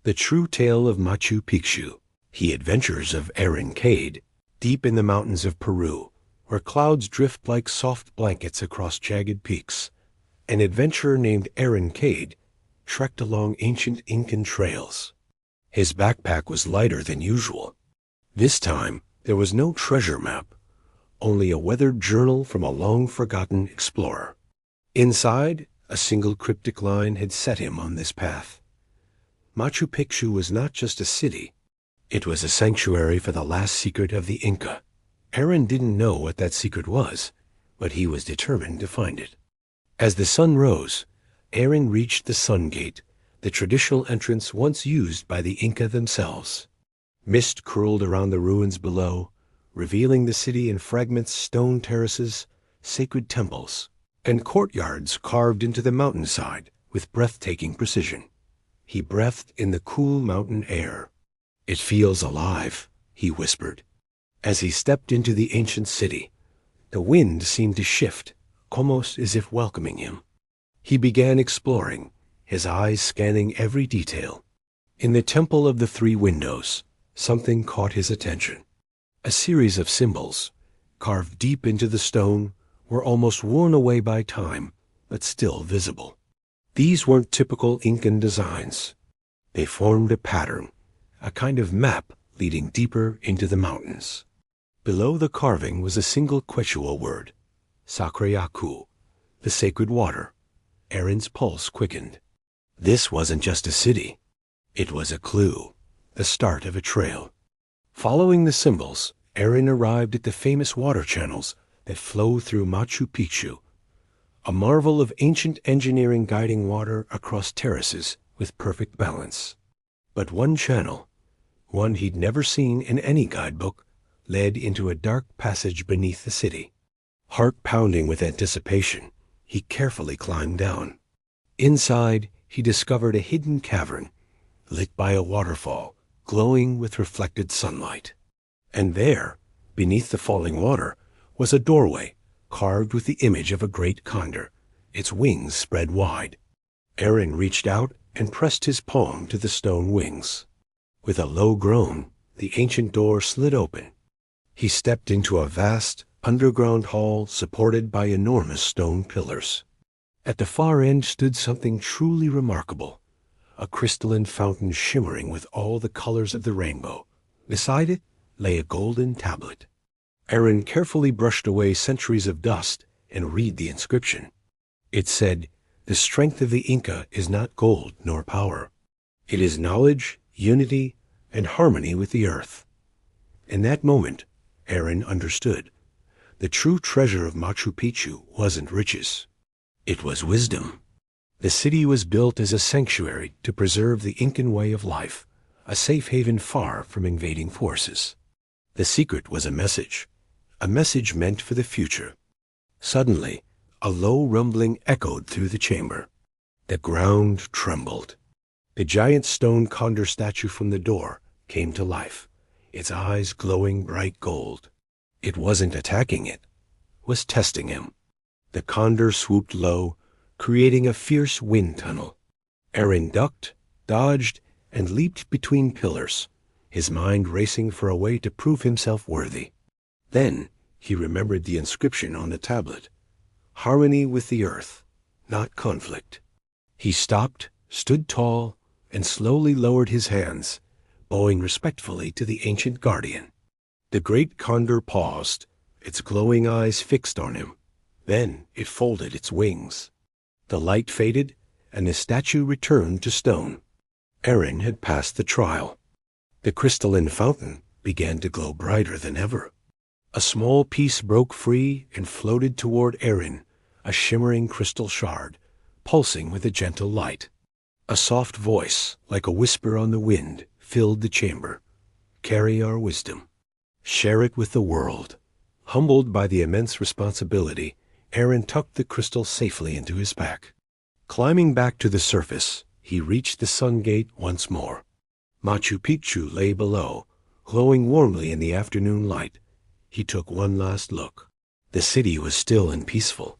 The True Tale of Machu Picchu, The Adventures of Arin Cade, deep in the mountains of Peru, where clouds drift like soft blankets across jagged peaks. An adventurer named Arin Cade trekked along ancient Incan trails. His backpack was lighter than usual. This time, there was no treasure map, only a weathered journal from a long-forgotten explorer. Inside, a single cryptic line had set him on this path. Machu Picchu was not just a city. It was a sanctuary for the last secret of the Inca. Arin didn't know what that secret was, but he was determined to find it. As the sun rose, Arin reached the Sun Gate, the traditional entrance once used by the Inca themselves. Mist curled around the ruins below, revealing the city in fragments, stone terraces, sacred temples, and courtyards carved into the mountainside with breathtaking precision. He breathed in the cool mountain air. "It feels alive," he whispered. As he stepped into the ancient city, the wind seemed to shift, almost as if welcoming him. He began exploring, his eyes scanning every detail. In the Temple of the Three Windows, something caught his attention. A series of symbols, carved deep into the stone, were almost worn away by time, but still visible. These weren't typical Incan designs. They formed a pattern, a kind of map leading deeper into the mountains. Below the carving was a single Quechua word, Sacrayacu, the sacred water. Arin's pulse quickened. This wasn't just a city. It was a clue, the start of a trail. Following the symbols, Arin arrived at the famous water channels that flow through Machu Picchu, a marvel of ancient engineering guiding water across terraces with perfect balance. But one channel, one he'd never seen in any guidebook, led into a dark passage beneath the city. Heart pounding with anticipation, he carefully climbed down. Inside, he discovered a hidden cavern, lit by a waterfall, glowing with reflected sunlight. And there, beneath the falling water, was a doorway carved with the image of a great condor, its wings spread wide. Arin reached out and pressed his palm to the stone wings. With a low groan, the ancient door slid open. He stepped into a vast, underground hall supported by enormous stone pillars. At the far end stood something truly remarkable, a crystalline fountain shimmering with all the colors of the rainbow. Beside it lay a golden tablet. Arin carefully brushed away centuries of dust and read the inscription. It said, "The strength of the Inca is not gold nor power. It is knowledge, unity, and harmony with the earth." In that moment, Arin understood. The true treasure of Machu Picchu wasn't riches. It was wisdom. The city was built as a sanctuary to preserve the Incan way of life, a safe haven far from invading forces. The secret was a message meant for the future. Suddenly, a low rumbling echoed through the chamber. The ground trembled. The giant stone condor statue from the door came to life, its eyes glowing bright gold. It wasn't attacking it, was testing him. The condor swooped low, creating a fierce wind tunnel. Arin ducked, dodged, and leaped between pillars, his mind racing for a way to prove himself worthy. Then he remembered the inscription on the tablet. Harmony with the earth, not conflict. He stopped, stood tall, and slowly lowered his hands, bowing respectfully to the ancient guardian. The great condor paused, its glowing eyes fixed on him. Then it folded its wings. The light faded, and the statue returned to stone. Arin had passed the trial. The crystalline fountain began to glow brighter than ever. A small piece broke free and floated toward Arin, a shimmering crystal shard, pulsing with a gentle light. A soft voice, like a whisper on the wind, filled the chamber. "Carry our wisdom. Share it with the world." Humbled by the immense responsibility, Arin tucked the crystal safely into his pack. Climbing back to the surface, he reached the Sun Gate once more. Machu Picchu lay below, glowing warmly in the afternoon light. He took one last look. The city was still and peaceful,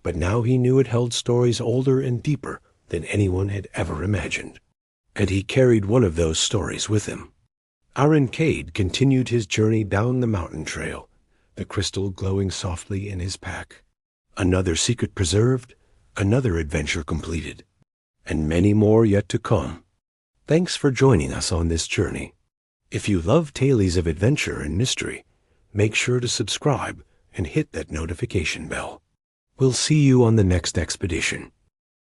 but now he knew it held stories older and deeper than anyone had ever imagined. and he carried one of those stories with him. Arin Cade continued his journey down the mountain trail, the crystal glowing softly in his pack. Another secret preserved, another adventure completed, and many more yet to come. Thanks for joining us on this journey. If you love tales of adventure and mystery, make sure to subscribe and hit that notification bell. We'll see you on the next expedition.